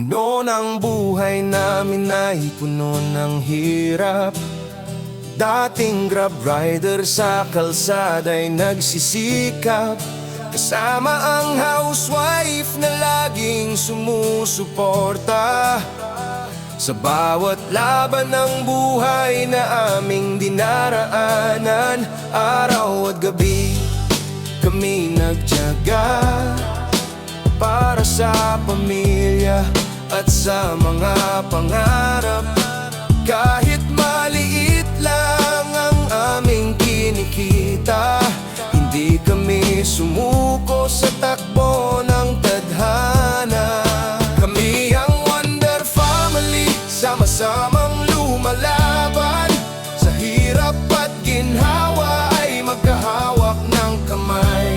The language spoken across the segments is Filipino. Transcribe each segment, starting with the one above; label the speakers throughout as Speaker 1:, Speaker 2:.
Speaker 1: Noon ang buhay namin ay puno ng hirap. Dating grab rider sa kalsada'y nagsisikap, kasama ang housewife na laging sumusuporta sa bawat laban ng buhay na aming dinaraanan. Araw at gabi kami nagtiyaga para sa pamilya at sa mga pangarap. Kahit maliit lang ang aming kinikita, hindi kami sumuko sa takbo ng tadhana. Kami ang Wonder Family, sama-samang lumalaban. Sa hirap at ginhawa ay magkahawak ng kamay.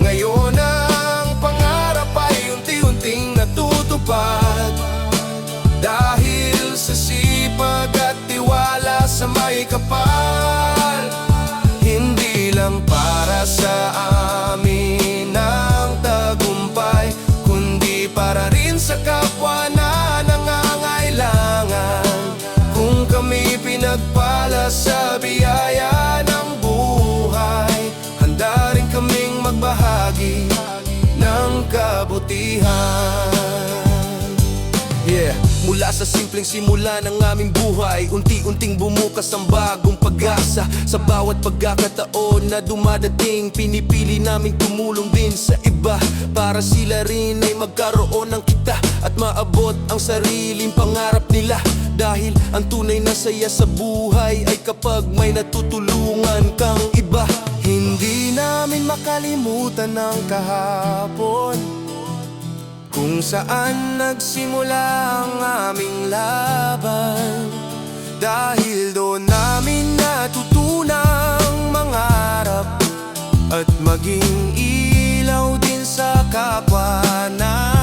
Speaker 1: Ngayon ang pangarap ay unti-unting natutupad, dahil sa sipag at tiwala sa may kapal. Hindi lang para sa amin ang tagumpay, kundi para rin sa kapwa na nangangailangan. Kung kami pinagpala sa biyaya ng buhay, handa rin kaming magbahagi ng kabutihan. Yeah, mula sa simpleng simula ng aming buhay, unti-unting bumukas ang bagong pag-asa. Sa bawat pagkakataon na dumadating, pinipili naming tumulong din sa iba, para sila rin ay magkaroon ng kita at maabot ang sariling pangarap nila. Dahil ang tunay na saya sa buhay ay kapag may natutulungan kang iba. Hindi namin makalimutan ang kahapon, kung saan nagsimula ang aming laban. Dahil doon namin natutunang mangarap at maging ilaw din sa kapwa natin.